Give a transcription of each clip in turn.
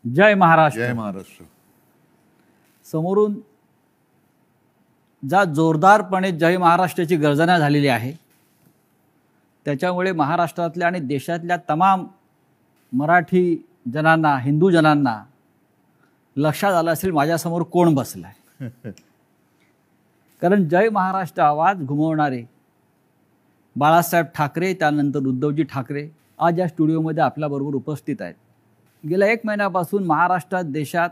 जय महाराष्ट्र. जय महाराष्ट्र. समोरून ज्या जोरदारपणे जय महाराष्ट्राची गर्जना झालेली आहे त्याच्यामुळे महाराष्ट्रातल्या आणि देशातल्या तमाम मराठी जनांना, हिंदू जनांना लक्षात आलं असेल माझ्यासमोर कोण बसलाय. कारण जय महाराष्ट्र आवाज घुमवणारे बाळासाहेब ठाकरे, त्यानंतर उद्धवजी ठाकरे आज या स्टुडिओमध्ये आपल्याबरोबर उपस्थित आहेत. गेल्या 1 महिन्यापासून महाराष्ट्रात, देशात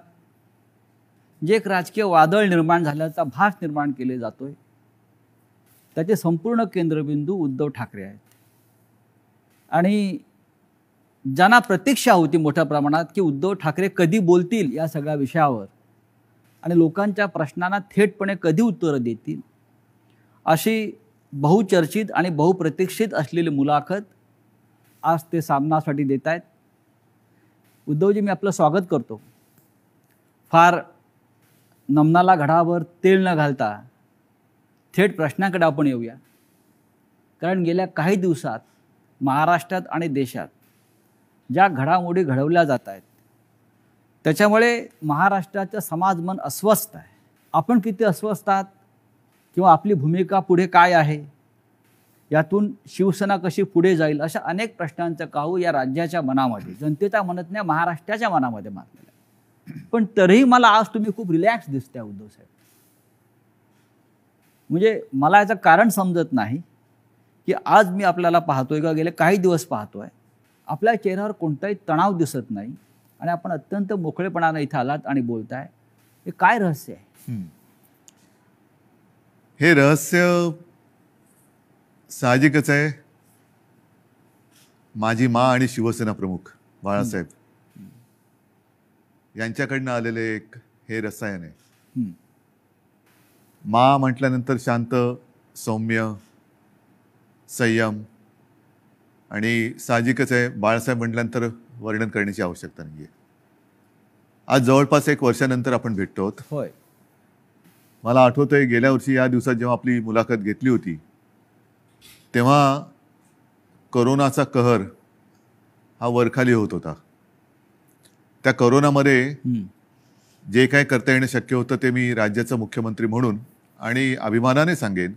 जे एक राजकीय वादळ निर्माण झाल्याचा भास निर्माण केले जातोय त्याचे संपूर्ण केंद्रबिंदू उद्धव ठाकरे आहेत. आणि ज्यांना प्रतीक्षा होती मोठ्या प्रमाणात की उद्धव ठाकरे कधी बोलतील या सगळ्या विषयावर आणि लोकांच्या प्रश्नांना थेटपणे कधी उत्तरं देतील, अशी बहुचर्चित आणि बहुप्रतीक्षित असलेली मुलाखत आज ते सामनासाठी देत आहेत. उद्धवजी, मी आपलं स्वागत करतो. फार नमनाला घडावर तेल न घालता थेट प्रश्नाकडे आपण येऊया. कारण गेल्या काही दिवसात महाराष्ट्रात आणि देशात ज्या घडामोडी घडवल्या जात आहेत त्याच्यामुळे महाराष्ट्राचं समाजमन अस्वस्थ आहे. आपण किती अस्वस्थ आहात किंवा आपली भूमिका पुढे काय आहे, यातून शिवसेना कशी पुढे जाईल, अशा अनेक प्रश्नांचं काहू या राज्याच्या मनामध्ये, जनतेच्या मनात नाही, महाराष्ट्राच्या मनामध्ये मारलेलं आहे. पण तरीही मला आज तुम्ही खूप रिलॅक्स दिसताय उद्धव साहेब. म्हणजे मला याचं कारण समजत नाही की आज मी आपल्याला पाहतोय का गेले काही दिवस पाहतोय आपल्या चेहऱ्यावर कोणताही तणाव दिसत नाही आणि आपण अत्यंत मोकळेपणाने इथं आलात आणि बोलताय. हे काय रहस्य आहे? हे रहस्य साहजिकच आहे. माझी माँ आणि शिवसेना प्रमुख बाळासाहेब यांच्याकडनं आलेले एक हे रसायन आहे. माँ म्हटल्यानंतर शांत, सौम्य, संयम, आणि साहजिकच आहे बाळासाहेब म्हटल्यानंतर वर्णन करण्याची आवश्यकता नाही आहे. आज जवळपास 1 वर्षानंतर आपण भेटतो आहोत. होय. मला आठवतंय गेल्या वर्षी या दिवसात जेव्हा आपली मुलाखत घेतली होती तेव्हा कोरोनाचा कहर हा वरखाली होत होता. त्या कोरोनामध्ये जे काय करता येणं शक्य होतं ते मी राज्याचा मुख्यमंत्री म्हणून आणि अभिमानाने सांगेन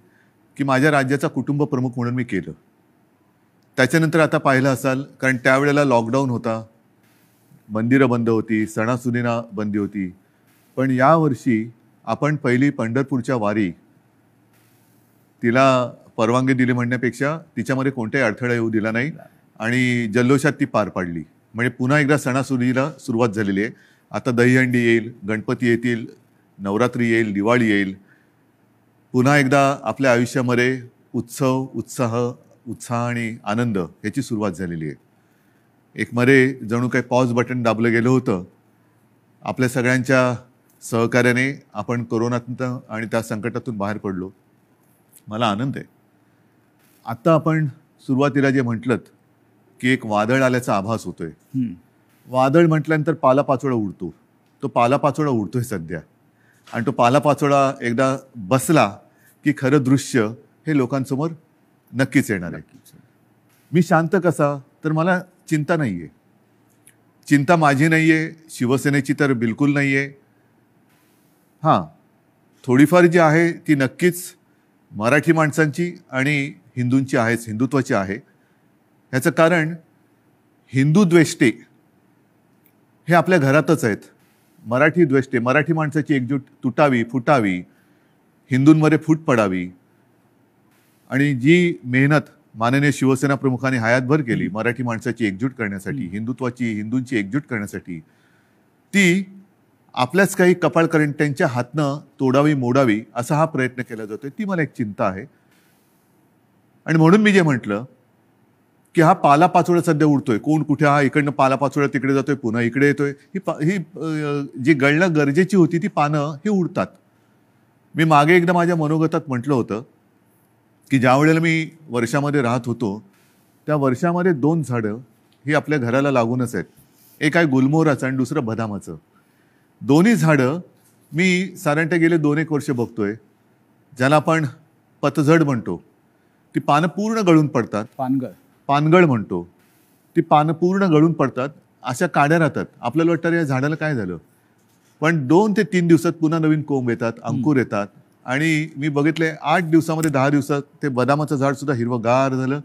की माझ्या राज्याचा कुटुंब प्रमुख म्हणून मी केलं. त्याच्यानंतर आता पाहिलं असाल, कारण त्यावेळेला लॉकडाऊन होता, मंदिरं बंद होती, सणासुदींना बंदी होती. पण यावर्षी आपण पहिली पंढरपूरच्या वारी, तिला परवानगी दिली म्हणण्यापेक्षा तिच्यामध्ये कोणताही अडथळा येऊ दिला नाही आणि जल्लोषात ती पार पाडली. म्हणजे पुन्हा एकदा सणासुदीला सुरुवात झालेली आहे. आता दहीहंडी येईल, गणपती येतील, नवरात्री येईल, दिवाळी येईल. पुन्हा एकदा आपल्या आयुष्यामध्ये उत्सव, उत्साह आणि आनंद याची सुरुवात झालेली आहे. एक मध्ये जणू काही पॉज बटन दाबलं गेलं होतं. आपल्या सगळ्यांच्या सहकार्याने आपण कोरोनातून आणि त्या संकटातून बाहेर पडलो. मला आनंद आहे. आता आपण सुरुवातीला जे म्हटलं की एक वादळ आल्याचा आभास होतोय. वादळ म्हटल्यानंतर पालापाचोळा उडतो. तो पालापाचोळा उडतोय सध्या, आणि तो पालापाचोळा एकदा बसला की खरं दृश्य हे लोकांसमोर नक्कीच येणार आहे. मी शांत कसा, तर मला चिंता नाही आहे. चिंता माझी नाही आहे, शिवसेनेची तर बिलकुल नाही आहे. हां, थोडीफार जी आहे ती नक्कीच मराठी माणसांची आणि हिंदूंची आहेच, हिंदुत्वाची आहे. ह्याचं कारण हिंदू द्वेष्टे हे आपल्या घरातच आहेत. मराठी द्वेष्टे, मराठी माणसाची एकजूट तुटावी, फुटावी, हिंदूंमध्ये फूट पडावी, आणि जी मेहनत माननीय शिवसेना प्रमुखांनी हयातभर केली मराठी माणसाची एकजूट करण्यासाठी, हिंदुत्वाची, हिंदूंची एकजूट करण्यासाठी, ती आपल्याच काही कपाळकरंट्यांच्या हातनं तोडावी, मोडावी असा हा प्रयत्न केला जातोय. ती मला एक चिंता आहे. आणि म्हणून मी जे म्हटलं की हा पालापाचोळा सध्या उडतोय, कोण कुठे, हा इकडनं पालापाचोळा तिकडे जातोय, पुन्हा इकडे येतोय. ही जी गळणं गरजेची होती ती पानं ही उडतात. मी मागे एकदा माझ्या मनोगतात म्हटलं होतं की ज्या वेळेला मी वर्षामध्ये राहत होतो त्या वर्षामध्ये 2 झाडं ही आपल्या घराला लागूनच आहेत. एक आहे गुलमोहराचं आणि दुसरं बदामाचं. दोन्ही झाडं मी साधारणतः गेले 2-1 वर्ष बघतोय. ज्याला आपण पतझड म्हणतो, ती पानं पूर्ण गळून पडतात. पानगळ म्हणतो. ती पानं पूर्ण गळून पडतात अशा काड्या राहतात. आपल्याला वाटतं या झाडाला काय झालं, पण 2 ते 3 दिवसात पुन्हा नवीन कोंब येतात, अंकुर येतात. आणि मी बघितले 8 दिवसामध्ये 10 दिवसात ते बदामाचं झाड सुद्धा हिरवगार झालं,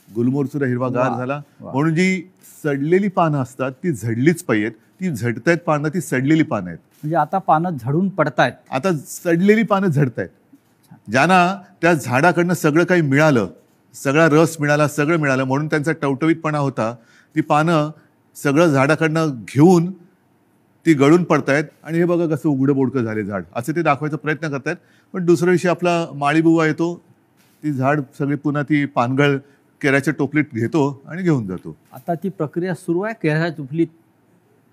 गुलमोहर सुद्धा हिरवागार वा, झाला. वा. म्हणून जी सडलेली पानं असतात ती झडलीच पाहिजेत. ती झडतायत पानं, ती सडलेली पानं आहेत. म्हणजे आता पानं झडून पडतायत. आता सडलेली पानं झडतायत. ज्यांना त्या झाडाकडनं सगळं काही मिळालं, सगळा रस मिळाला, सगळं मिळालं म्हणून त्यांचा टवटवीतपणा होता, ती पानं सगळं झाडाकडनं घेऊन ती गळून पडतायत. आणि हे बघा कसं उघडं बोडकं झाले झाड, असं ते दाखवायचा प्रयत्न करतायत. पण दुसऱ्या दिवशी आपला माळीबुवा येतो, ती झाड सगळी पुन्हा ती पानगळ केराच्या टोपलीत घेतो आणि घेऊन जातो. आता ती प्रक्रिया सुरू आहे केराच्या टोपलीत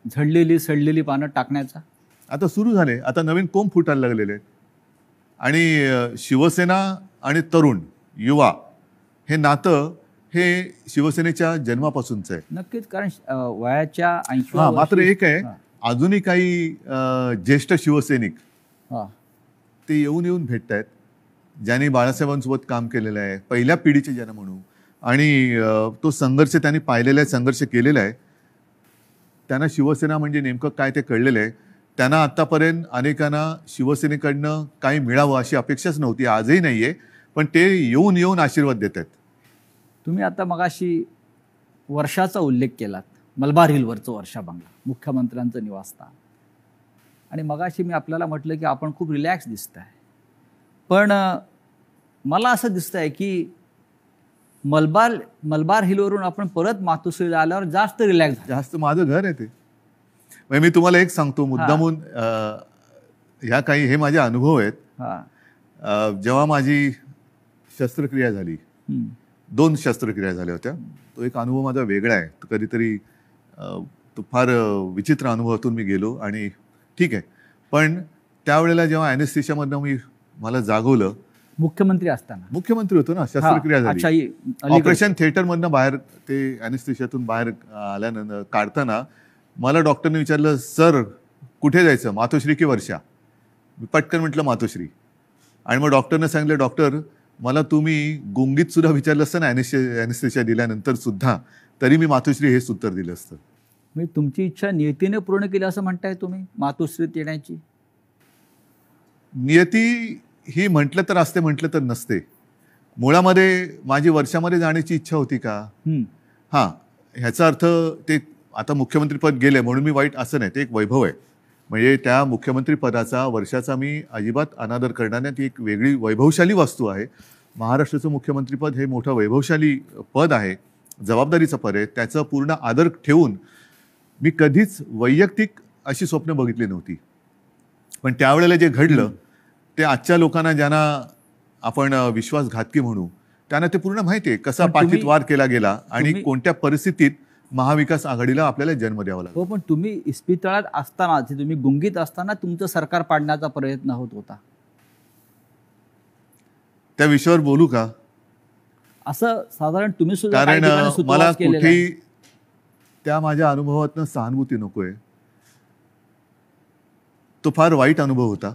झडलेली सडलेली पानं टाकण्याचा. आता सुरू झाले, आता नवीन कोंब फुटायला लागलेले आहेत. आणि शिवसेना आणि तरुण युवा हे नातं हे शिवसेनेच्या जन्मापासूनचं आहे. नक्कीच, कारण वयाच्या 80 हा, मात्र एक आहे, अजूनही काही ज्येष्ठ शिवसैनिक ते येऊन भेटत आहेत, ज्यांनी बाळासाहेबांसोबत काम केलेलं आहे, पहिल्या पिढीचे ज्यांना म्हणू, आणि तो संघर्ष त्यांनी पाहिलेला आहे, संघर्ष केलेला आहे. त्यांना शिवसेना म्हणजे नेमकं काय ते कळलेलं आहे. त्यांना आत्तापर्यंत अनेकांना शिवसेनेकडनं काही मिळावं अशी अपेक्षाच नव्हती, आजही नाही आहे, पण ते येऊन आशीर्वाद देत आहेत. तुम्ही आता मगाशी वर्षाचा उल्लेख केलात, मलबार हिलवरचं वर्षा बंगला, मुख्यमंत्र्यांचं निवासस्थान. आणि मगाशी मी आपल्याला म्हटलं की आपण खूप रिलॅक्स दिसत आहे, पण मला असं दिसतं आहे की मलबार हिलवरून आपण परत मातोश्रीला आल्यावर जास्त रिलॅक्स झालं. जास्त माझं घर आहे ते. म्हणजे मी तुम्हाला एक सांगतो मुद्दामून, ह्या काही हे माझे अनुभव आहेत. जेव्हा माझी शस्त्रक्रिया झाली, 2 शस्त्रक्रिया झाल्या होत्या, तो एक अनुभव माझा वेगळा आहे. कधीतरी तो फार विचित्र अनुभवातून मी गेलो आणि ठीक आहे. पण त्यावेळेला जेव्हा ॲनेस्थेशियामधनं मला जागवलं, मुख्यमंत्री असताना, मुख्यमंत्री होतो ना, शस्त्रक्रिया झाली, ऑपरेशन थिएटरमधनं बाहेर ते ॲनेस्थेशियातून बाहेर आल्यानंतर काढताना मला डॉक्टरने विचारलं, सर कुठे जायचं, मातोश्री की वर्षा? मी पटकन म्हटलं मातोश्री. आणि मग डॉक्टरने सांगितलं, डॉक्टर मला तुम्ही गुंगीत सुद्धा विचारलं असतं ना ॲनेस्थेशिया दिल्यानंतर सुद्धा, तरी मी मातोश्री हेच उत्तर दिलं असतं. म्हणजे तुमची इच्छा नियतीने पूर्ण केली असं म्हणताय तुम्ही मातोश्रीत येण्याची? नियती ही म्हटलं तर असते, म्हटलं तर नसते. मुळामध्ये माझी वर्षामध्ये जाण्याची इच्छा होती का? हां, ह्याचा अर्थ ते आता मुख्यमंत्रीपद गेले म्हणून मी वाईट असं नाही, ते एक वैभव आहे. म्हणजे त्या मुख्यमंत्रीपदाचा, वर्षाचा मी अजिबात अनादर करणार नाही. ती एक वेगळी वैभवशाली वस्तू आहे. महाराष्ट्राचं मुख्यमंत्रीपद हे मोठं वैभवशाली पद आहे, जबाबदारीचं पद आहे. त्याचं पूर्ण आदर ठेवून मी कधीच वैयक्तिक अशी स्वप्न बघितली नव्हती. पण त्यावेळेला जे घडलं ते आजच्या लोकांना, ज्यांना आपण विश्वासघातकी म्हणू, त्यांना ते पूर्ण माहिती आहे कसा पाठीत वार केला गेला आणि कोणत्या परिस्थितीत महाविकास आघाडीला आपल्याला जन्म द्यावा लागला. हो, पण तुम्ही इस्पितळात असताना, तुम्ही गुंगीत असताना तुमचं सरकार पाडण्याचा प्रयत्न होत होता. त्या विषयावर बोलू का? असं साधारण तुम्ही सुद्धा कारण मला कुठेही त्या माझ्या अनुभवातनं सहानुभूती नकोय. तो फार वाईट अनुभव होता.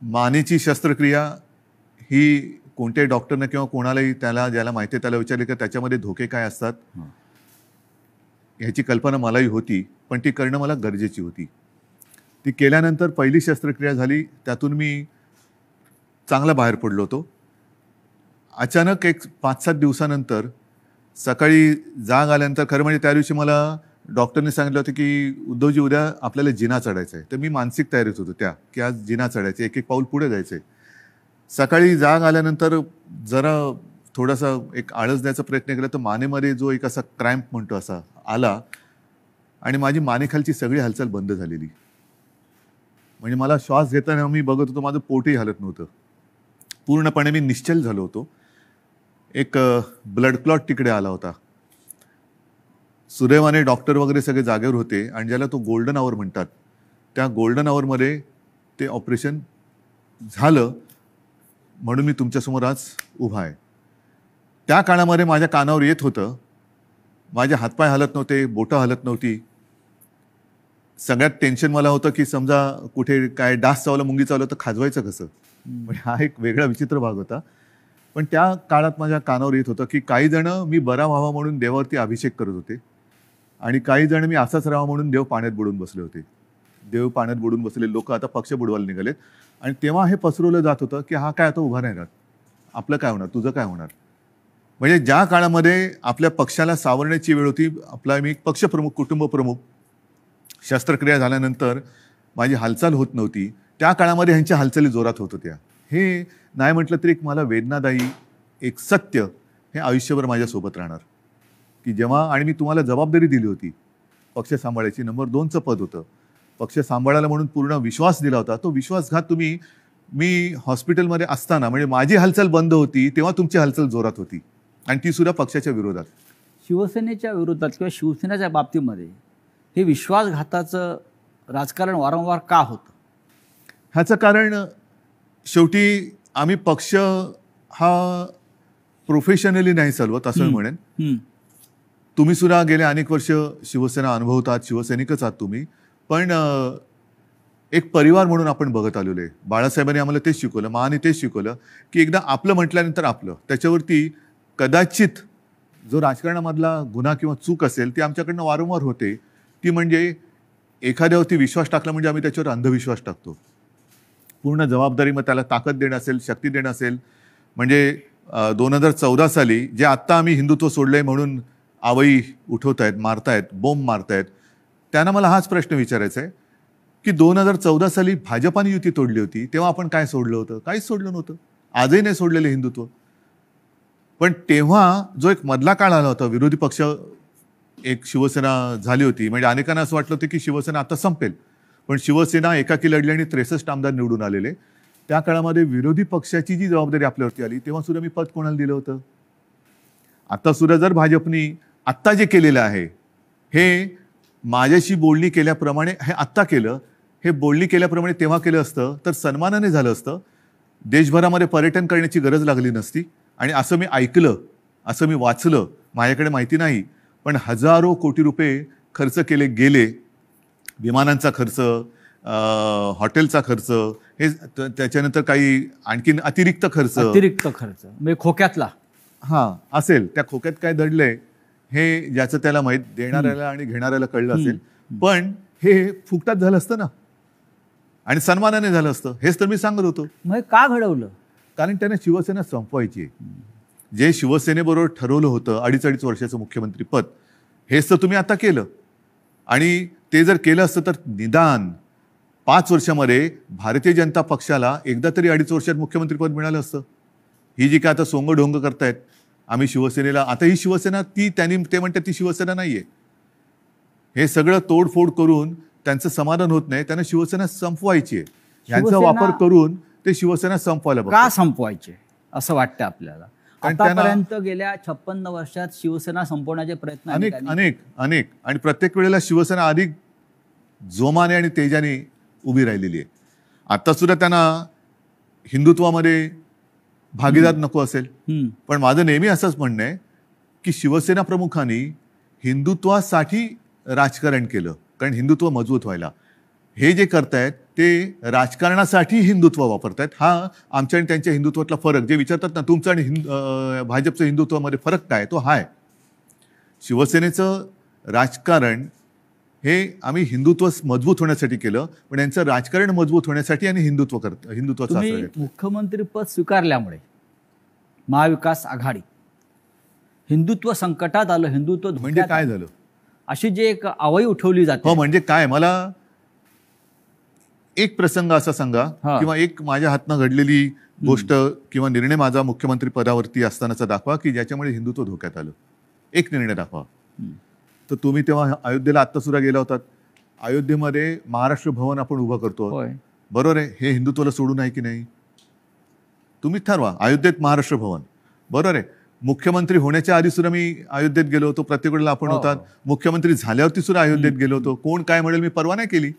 मानेची शस्त्रक्रिया ही कोणत्याही डॉक्टरनं किंवा कोणालाही ज्याला माहिती आहे त्याला विचारले की त्याच्यामध्ये धोके काय असतात ह्याची कल्पना मलाही होती, पण ती करणं मला गरजेची होती. ती केल्यानंतर पहिली शस्त्रक्रिया झाली, त्यातून मी चांगला बाहेर पडलो होतो. अचानक एक 5-7 दिवसानंतर सकाळी जाग आल्यानंतर, खरं म्हणजे त्या दिवशी मला डॉक्टरने सांगितलं होतं की उद्धवजी उद्या आपल्याला जिना चढायचा आहे. तर मी मानसिक तयारीत होतो की आज जिना चढायचं, एक पाऊल पुढे जायचं आहे. सकाळी जाग आल्यानंतर जरा थोडासा एक आळस द्यायचा प्रयत्न केला तर मानेमध्ये जो एक असा क्रॅम्प म्हणतो असा आला आणि माझी मानेखालची सगळी हालचाल बंद झालेली. म्हणजे मला श्वास घेताना मी बघत होतो माझं पोटही हलत नव्हतं. पूर्णपणे मी निश्चल झालो होतो. एक ब्लड क्लॉट तिकडे आला होता. सुदैवाने डॉक्टर वगैरे सगळे जागेवर होते आणि ज्याला तो गोल्डन आवर म्हणतात, त्या गोल्डन आवरमध्ये ते ऑपरेशन झालं म्हणून मी तुमच्यासमोर आज उभा आहे. त्या काळामध्ये माझ्या कानावर येत होतं, माझे हातपाय हलत नव्हते, बोटं हलत नव्हती. सगळ्यात टेन्शन मला होतं की समजा कुठे काय डास चावला, मुंगी चावलं तर खाजवायचं कसं. म्हणजे हा एक वेगळा विचित्र भाग होता. पण त्या काळात माझ्या कानावर येत होतं की काही जण मी बरा व्हावा म्हणून देवावरती अभिषेक करत होते आणि काही जण मी असाच राहावा म्हणून देव पाण्यात बुडून बसले होते. देव पाण्यात बुडून बसलेले लोक आता पक्ष बुडवायला निघालेत. आणि तेव्हा हे पसरवलं जात होतं की हा काय आता उभा नाही राहत, आपलं काय होणार, तुझं काय होणार. म्हणजे ज्या काळामध्ये आपल्या पक्षाला सावरण्याची वेळ होती, आपला मी पक्षप्रमुख, कुटुंब प्रमुख, शस्त्रक्रिया झाल्यानंतर माझी हालचाल होत नव्हती, त्या काळामध्ये ह्यांच्या हालचाली जोरात होत होत्या. हे नाही म्हटलं तरी एक मला वेदनादायी एक सत्य हे आयुष्यभर माझ्यासोबत राहणार की जेव्हा, आणि मी तुम्हाला जबाबदारी दिली होती पक्ष सांभाळायची, नंबर 2चं पद होतं, पक्ष सांभाळायला म्हणून पूर्ण विश्वास दिला होता. तो विश्वासघात तुम्ही, मी हॉस्पिटलमध्ये असताना, म्हणजे माझी हालचाल बंद होती तेव्हा तुमची हालचाल जोरात होती, आणि ती सुद्धा पक्षाच्या विरोधात. शिवसेनेच्या विरोधात किंवा शिवसेनेच्या बाबतीमध्ये हे विश्वासघाताचं राजकारण वारंवार का होतं? ह्याचं कारण शेवटी आम्ही पक्ष हा प्रोफेशनली नाही चालवत असं मी म्हणेन. तुम्ही सुद्धा गेले अनेक वर्ष शिवसेना अनुभवतात, शिवसैनिकच आहात तुम्ही, पण एक परिवार म्हणून आपण बघत आलेलो आहे. बाळासाहेबांनी आम्हाला तेच शिकवलं, माने तेच शिकवलं की एकदा आपलं म्हटल्यानंतर आपलं, त्याच्यावरती कदाचित जो राजकारणामधला गुन्हा किंवा चूक असेल ती आमच्याकडनं वारंवार होते, ती म्हणजे एखाद्यावरती विश्वास टाकला म्हणजे आम्ही त्याच्यावर अंधविश्वास टाकतो. पूर्ण जबाबदारी, मग त्याला ताकद देणं असेल, शक्ती देणं असेल. म्हणजे 2014 साली जे आत्ता आम्ही हिंदुत्व सोडलंय म्हणून आवई उठवत आहेत, मारतायत, बोंब मारतायत, त्यांना मला हाच प्रश्न विचारायचा आहे की 2014 साली भाजपाने युती तोडली होती तेव्हा आपण काय सोडलं होतं? काहीच सोडलं नव्हतं. आजही नाही सोडलेलं हिंदुत्व. पण तेव्हा जो एक मधला काळ आला होता, विरोधी पक्ष एक शिवसेना झाली होती, म्हणजे अनेकांना असं वाटलं होतं की शिवसेना आता संपेल, पण शिवसेना एकाकी लढली आणि 63 आमदार निवडून आलेले. त्या काळामध्ये विरोधी पक्षाची जी जबाबदारी आपल्यावरती आली तेव्हा सुद्धा मी पद कोणाला दिलं होतं? आता सुद्धा जर भाजपनी आत्ता जे केलेलं आहे हे माझ्याशी बोलणी केल्याप्रमाणे हे आत्ता केलं, हे बोलणी केल्याप्रमाणे तेव्हा केलं असतं तर सन्मानाने झालं असतं. देशभरामध्ये पर्यटन करण्याची गरज लागली नसती. आणि असं मी ऐकलं, असं मी वाचलं, माझ्याकडे माहिती नाही, पण हजारो कोटी रुपये खर्च केले गेले. विमानांचा खर्च, हॉटेलचा खर्च, हे त्याच्यानंतर काही आणखीन अतिरिक्त खर्च म्हणजे खोक्यातला असेल, त्या खोक्यात काय दडलंय हे ज्याचं त्याला माहीत, देणाऱ्याला आणि घेणाऱ्याला कळलं असेल. पण हे फुकटात झालं असतं ना, आणि सन्मानाने झालं असतं. हेच तर मी सांगत होतो. मग का घडवलं? कारण त्याने शिवसेना संपवायची आहे. जे शिवसेनेबरोबर ठरवलं होतं 2.5 वर्षाचं मुख्यमंत्री पद, हेच तर तुम्ही आता केलं. आणि ते जर केलं असतं तर निदान 5 वर्षामध्ये भारतीय जनता पक्षाला एकदा तरी 2.5 वर्षात मुख्यमंत्रीपद मिळालं असतं. ही जी काय आता सोंगढोंग करतायत आम्ही शिवसेनेला, आता ही शिवसेना ते म्हणतात ती शिवसेना नाहीये. हे सगळं तोडफोड करून त्यांचं समाधान होत नाही, त्यांना शिवसेना संपवायची आहे. यांचा वापर करून ते शिवसेना संपवायला का संपवायचे असं वाटतं आपल्याला? आतापर्यंत गेल्या 56 वर्षात शिवसेना संपवण्याचे प्रयत्न अनेक आणि प्रत्येक वेळेला शिवसेना अधिक जोमाने आणि तेजाने उभी राहिलेली आहे. आता सुद्धा त्यांना हिंदुत्वामध्ये भागीदार नको असेल, पण माझं नेहमी असंच म्हणणं आहे की शिवसेना प्रमुखांनी हिंदुत्वासाठी राजकारण केलं, कारण हिंदुत्व मजबूत व्हायला. हे जे करतायत ते राजकारणासाठी हिंदुत्व वापरतायत. हा आमच्या आणि त्यांच्या हिंदुत्वातला फरक, जे विचारतात ना तुमचं आणि भाजपचं हिंदुत्वामध्ये फरक काय, तो हा आहे. शिवसेनेचं राजकारण हे आम्ही हिंदुत्व मजबूत होण्यासाठी केलं, पण यांचं राजकारण मजबूत होण्यासाठी आणि हिंदुत्वाचा आश्रय घेतला. मुख्यमंत्रीपद स्वीकारल्यामुळे महाविकास आघाडी हिंदुत्व संकटात आलं, हिंदुत्व म्हणजे काय झालं अशी जी एक आवई उठवली जाते. हो, म्हणजे काय, मला एक प्रसंग असा सांगा किंवा एक माझ्या हातनं घडलेली गोष्ट किंवा निर्णय माझा मुख्यमंत्री पदावरती असतानाचा दाखवा की ज्याच्यामुळे हिंदुत्व धोक्यात आलं. एक निर्णय दाखवा. तर तुम्ही तेव्हा अयोध्येला आत्ता सुद्धा गेला होतात. अयोध्येमध्ये महाराष्ट्र भवन आपण उभं करतो, बरोबर आहे. हे हिंदुत्वाला सोडून आहे की नाही? तुम्ही ठरवा. अयोध्येत महाराष्ट्र भवन, बरोबर आहे. मुख्यमंत्री होण्याच्या आधी सुद्धा मी अयोध्येत गेलो होतो, प्रत्येक वेळेला आपण होतात. मुख्यमंत्री झाल्यावरती सुद्धा अयोध्येत गेलो होतो. कोण काय म्हणेल मी परवा नाही केली.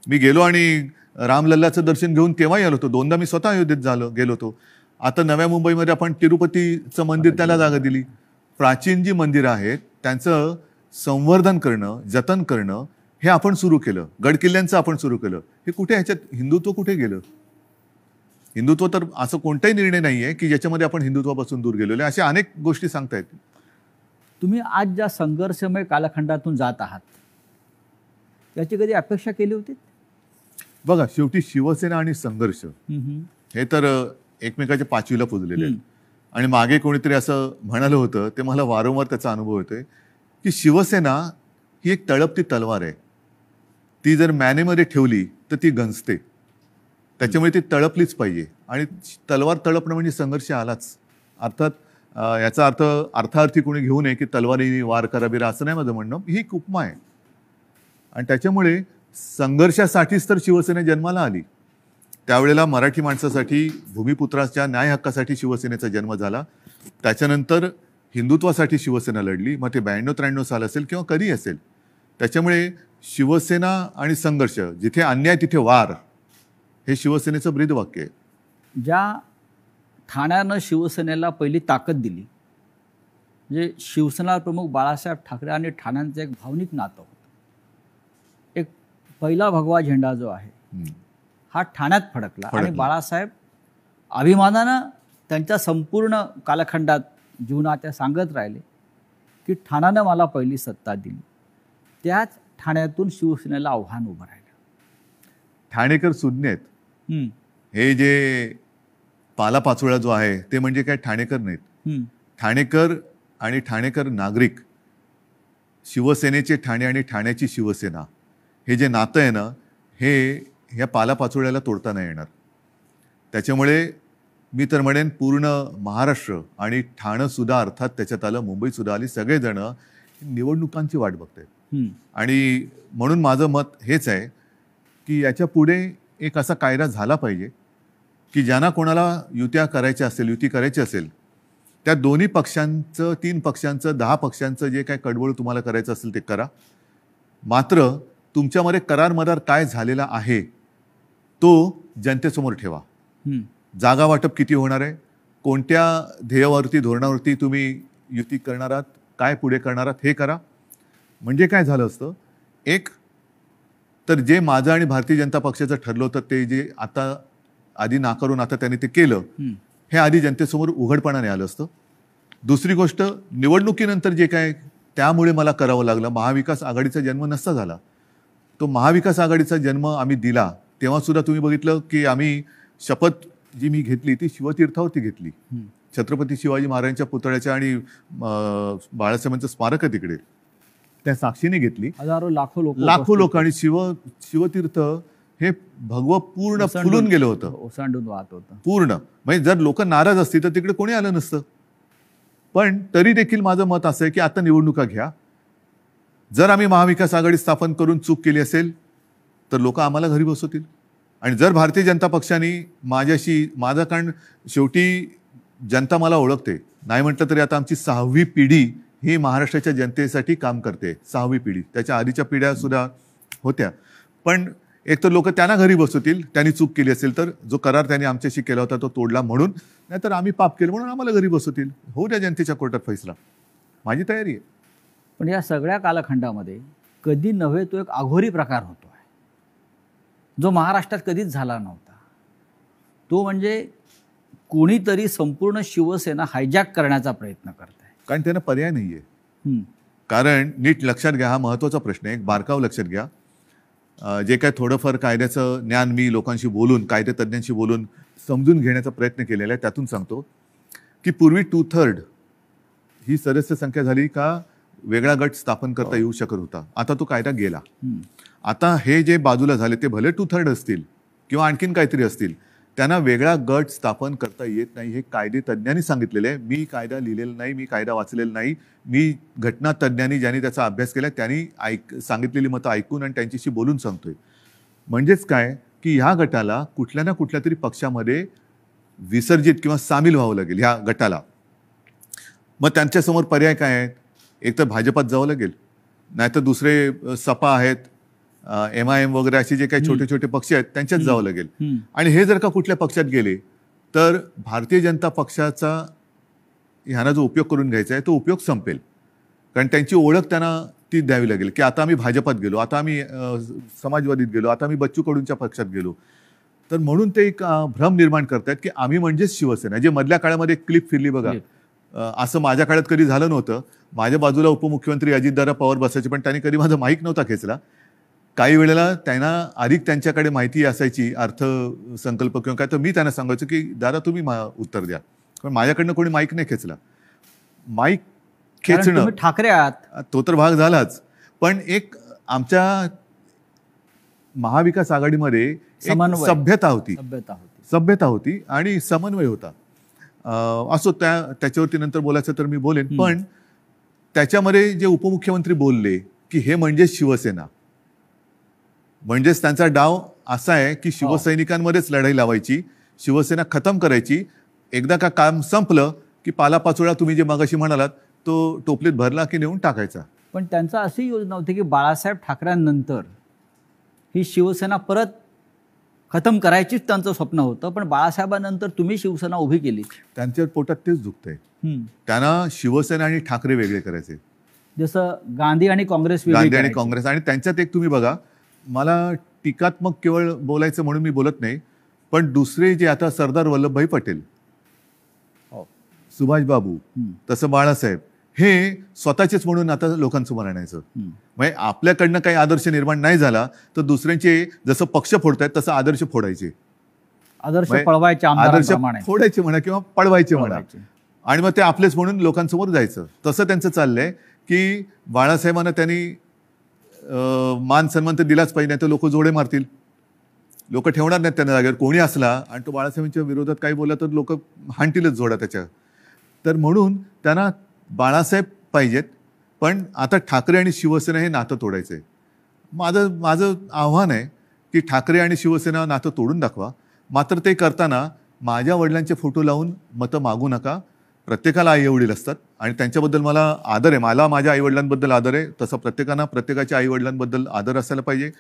मी गेलो आणि रामलल्लाचं दर्शन घेऊन तेव्हाही आलो होतो. 2दा मी स्वतः अयोध्येत गेलो होतो. आता नव्या मुंबईमध्ये आपण तिरुपतीचं मंदिर त्याला जागा दिली. प्राचीन जी मंदिरं आहेत त्यांचं संवर्धन करणं, जतन करणं हे आपण सुरू केलं. गडकिल्ल्यांचं आपण सुरू केलं. हे कुठे, ह्याच्यात हिंदुत्व कुठे गेलं? हिंदुत्व तर असं कोणताही निर्णय नाही आहे की ज्याच्यामध्ये आपण हिंदुत्वापासून दूर गेलेलो आहे. अशा अनेक गोष्टी सांगता येतील. तुम्ही आज ज्या संघर्षमय कालखंडातून जात आहात याची कधी अपेक्षा केली होती? बघा, शेवटी शिवसेना आणि संघर्ष हे तर एकमेकाच्या पाचवीला पुजलेले आहेत. आणि मागे कोणीतरी असं म्हणालं होतं, ते मला वारंवार त्याचा अनुभव येतोय, की शिवसेना ही एक तळपती तलवार आहे. ती जर मॅनेमध्ये ठेवली तर ती गंजते. त्याच्यामुळे ती तळपलीच पाहिजे. आणि तलवार तळपणं म्हणजे संघर्ष आलाच. अर्थात याचा अर्थ अर्थार्थी कोणी घेऊ नये की तलवारीने वार कराबिरा, असं नाही माझं म्हणणं. ही एक उपमा आहे. आणि त्याच्यामुळे संघर्षासाठीच तर शिवसेना जन्माला आली. त्यावेळेला मराठी माणसासाठी, भूमिपुत्राच्या न्याय हक्कासाठी शिवसेनेचा जन्म झाला. त्याच्यानंतर हिंदुत्वासाठी शिवसेना लढली. मग ते 92-93 साल असेल किंवा कधी असेल. त्याच्यामुळे शिवसेना आणि संघर्ष, जिथे अन्याय तिथे वार, हे शिवसेनेचं ब्रीदवाक्य आहे. ज्या ठाण्यानं शिवसेनेला पहिली ताकद दिली, म्हणजे शिवसेना प्रमुख बाळासाहेब ठाकरे आणि ठाण्यांचं एक भावनिक नातं होतं. एक पहिला भगवा झेंडा जो आहे हा ठाण्यात फडकला आणि बाळासाहेब अभिमानानं त्यांच्या संपूर्ण कालखंडात जीवनात त्या सांगत राहिले की ठाण्यानं मला पहिली सत्ता दिली. त्याच ठाण्यातून शिवसेनेला आव्हान उभं राहिलं. ठाणेकर सुज्ञ आहेत. हे जे पालापाचोळा जो आहे ते म्हणजे काय ठाणेकर नाहीत. ठाणेकर आणि ठाणेकर नागरिक, शिवसेनेचे ठाणे आणि ठाण्याची शिवसेना, हे जे नातं आहे ना, हे ह्या पालापाचोळ्याला तोडता नाही येणार. त्याच्यामुळे मी तर म्हणेन पूर्ण महाराष्ट्र आणि ठाणं सुद्धा, अर्थात त्याच्यात आलं मुंबई सुद्धा आली, सगळेजण निवडणुकांची वाट बघतायत. आणि म्हणून माझं मत हेच आहे की याच्या पुढे एक असा कायदा झाला पाहिजे की ज्यांना कोणाला युत्या करायच्या असेल, युती करायची असेल, त्या दोन्ही पक्षांचं, 3 पक्षांचं, 10 पक्षांचं जे काय कडबोळ तुम्हाला करायचं असेल ते करा. मात्र तुमच्यामध्ये करार मदार काय झालेला आहे तो जनतेसमोर ठेवा. जागा वाटप किती होणार आहे, कोणत्या ध्येयावरती, धोरणावरती तुम्ही युती करणार आहात, काय पुढे करणार आहात, हे करा. म्हणजे काय झालं असतं, एक तर जे माझं आणि भारतीय जनता पक्षाचं ठरलं होतं ते जे आता आधी नाकारून आता त्यांनी ते केलं, हे आधी जनतेसमोर उघडपणाने आलं असतं. दुसरी गोष्ट, निवडणुकीनंतर जे काय त्यामुळे मला करावं लागलं, महाविकास आघाडीचा जन्म नसता झाला. तो महाविकास आघाडीचा जन्म आम्ही दिला तेव्हा सुद्धा तुम्ही बघितलं की आम्ही शपथ जी मी घेतली ती शिवतीर्थावरती घेतली. छत्रपती शिवाजी महाराजांच्या पुतळ्याच्या आणि बाळासाहेबांचं स्मारक आहे तिकडे, त्या साक्षीने घेतली. हजारो लाखो लोक आणि शिवतीर्थ हे भगवं पूर्ण फुलून गेलं होतं, ओसांडून वाहत होतं पूर्ण. म्हणजे जर लोक नाराज असतील तर तिकडे कोणी आलं नसतं. पण तरी देखील माझं मत असं आहे की आता निवडणुका घ्या. जर आम्ही महाविकास आघाडी स्थापन करून चूक केली असेल तर लोक आम्हाला घरी बसवतील. आणि जर भारतीय जनता पक्षाने माझं, कारण शेवटी जनता मला ओळखते, नाही म्हटलं तरी आता आमची 6वी पिढी ही महाराष्ट्राच्या जनतेसाठी काम करते. 6वी पिढी, त्याच्या आधीच्या पिढ्या सुद्धा होत्या. पण एक तर लोक त्यांना घरी बसवतील त्यांनी चूक केली असेल तर, जो करार त्यांनी आमच्याशी केला होता तो तोडला म्हणून, नाहीतर आम्ही पाप केलं म्हणून आम्हाला घरी बसवतील. होऊ द्या जनतेच्या कोर्टात फैसला, माझी तयारी आहे. पण या सगळ्या कालखंडामध्ये कधी नव्हे तो एक अघोरी प्रकार होतो आहे जो महाराष्ट्रात कधीच झाला नव्हता. तो म्हणजे कोणीतरी संपूर्ण शिवसेना हायजॅक करण्याचा प्रयत्न करत आहे. कारण त्यांना पर्याय नाही आहे. कारण नीट लक्षात घ्या, हा महत्त्वाचा प्रश्न आहे, एक बारकाव लक्षात घ्या. जे काय थोडंफार कायद्याचं ज्ञान मी लोकांशी बोलून, कायदेतज्ञांशी बोलून समजून घेण्याचा प्रयत्न केलेला आहे, त्यातून सांगतो की पूर्वी 2/3 ही सदस्य संख्या झाली का वेगळा गट स्थापन करता येऊ शकत होता. आता तो कायदा गेला. आता हे जे बाजूला झाले ते भले 2/3 असतील किंवा आणखीन काहीतरी असतील, त्यांना वेगळा गट स्थापन करता येत नाही. हे कायदेतज्ञांनी सांगितलेलं आहे. मी कायदा लिहिलेला नाही, मी कायदा वाचलेला नाही. मी घटना तज्ज्ञांनी ज्यांनी त्याचा अभ्यास केला त्यांनी सांगितलेली मतं ऐकून आणि त्यांच्याशी बोलून सांगतोय. म्हणजेच काय की ह्या गटाला कुठल्या ना कुठल्या तरी पक्षामध्ये विसर्जित किंवा सामील व्हावं लागेल ह्या गटाला. मग त्यांच्यासमोर पर्याय काय आहेत, एक तर भाजपात जावं लागेल, नाहीतर दुसरे सपा आहेत, MIM वगैरे असे जे काही छोटे छोटे पक्ष आहेत त्यांच्यात जावं लागेल. आणि हे जर का कुठल्या पक्षात गेले तर भारतीय जनता पक्षाचा ह्यांना जो उपयोग करून घ्यायचा आहे तो उपयोग संपेल. कारण त्यांची ओळख त्यांना ती द्यावी लागेल की आता आम्ही भाजपात गेलो, आता आम्ही समाजवादीत गेलो, आता आम्ही बच्चू कडूंच्या पक्षात गेलो. तर म्हणून ते एक भ्रम निर्माण करतायत की आम्ही म्हणजेच शिवसेना. जे मधल्या काळामध्ये क्लिप फिरली बघा, असं माझ्या काळात कधी झालं नव्हतं. माझ्या बाजूला उपमुख्यमंत्री अजितदादा पवार बसायचे, पण त्यांनी कधी माझा माईक नव्हता खेचला. काही वेळेला त्यांना अधिक त्यांच्याकडे माहिती असायची, अर्थसंकल्प किंवा काय, तर मी त्यांना सांगायचो की दादा तुम्ही उत्तर द्या, पण माझ्याकडनं कोणी माईक नाही खेचला. माईक कारण खेचणं तुम्ही ठाकरे आहात. तो तर भाग झालाच, पण एक आमच्या महाविकास आघाडीमध्ये एक समन्वय. सभ्यता होती, सभ्यता होती. सभ्यता होती आणि समन्वय होता. असो, त्याच्यावरती नंतर बोलायचं तर मी बोलेन. पण त्याच्यामध्ये जे उपमुख्यमंत्री बोलले की हे म्हणजे शिवसेना, म्हणजेच त्यांचा डाव असा आहे की शिवसैनिकांमध्येच लढाई लावायची, शिवसेना खतम करायची. एकदा का काम संपलं की पालापाचोळा तुम्ही जे मगाशी म्हणालात तो टोपलीत भरला की नेऊन टाकायचा. पण त्यांचा अशी योजना होती की बाळासाहेब ठाकरेंनंतर ही शिवसेना परत खतम करायचीच त्यांचं स्वप्न होतं. पण बाळासाहेबांनंतर तुम्ही शिवसेना उभी केली. त्यांच्या पोटात तेच दुखतंय. त्यांना शिवसेना आणि ठाकरे वेगळे करायचे, जसं गांधी आणि काँग्रेस वेगळी गांधी आणि करायची. काँग्रेस. आणि त्यांच्यात एक तुम्ही बघा, मला टीकात्मक केवळ बोलायचं म्हणून मी बोलत नाही, पण दुसरे जे आता सरदार वल्लभभाई पटेल, सुभाषबाबू, तसं बाळासाहेब, हे स्वतःचेच म्हणून आता लोकांसमोर आणायचं. म्हणजे आपल्याकडनं काही आदर्श निर्माण नाही झाला तर दुसऱ्यांचे जसं पक्ष फोडतायत तसं आदर्श फोडायचे, आदर्श पळवायचे, आदर्श आमदारांप्रमाणे फोडायचे म्हणा किंवा पळवायचे म्हणा, आणि मग ते आपलेच म्हणून लोकांसमोर जायचं. तसं त्यांचं चाललंय की बाळासाहेबांना त्यांनी मान सन्मान तर दिलाच पाहिजे, नाही तर लोक जोडे मारतील, लोक ठेवणार नाहीत त्यांना जागेवर. कोणी असला आणि तो बाळासाहेबांच्या विरोधात काही बोलला तर लोक हाणतीलच जोडा त्याच्या. तर म्हणून त्यांना बाळासाहेब पाहिजेत, पण आता ठाकरे आणि शिवसेना हे नातं तोडायचं आहे. माझं आव्हान आहे की ठाकरे आणि शिवसेना नातं तोडून दाखवा. मात्र ते करताना माझ्या वडिलांचे फोटो लावून मतं मागू नका. प्रत्येकाला आई वडील असतात आणि त्यांच्याबद्दल मला आदर आहे. मला माझ्या आईवडिलांबद्दल आदर आहे, तसं प्रत्येकानं प्रत्येकाच्या आईवडिलांबद्दल आदर असायला पाहिजे.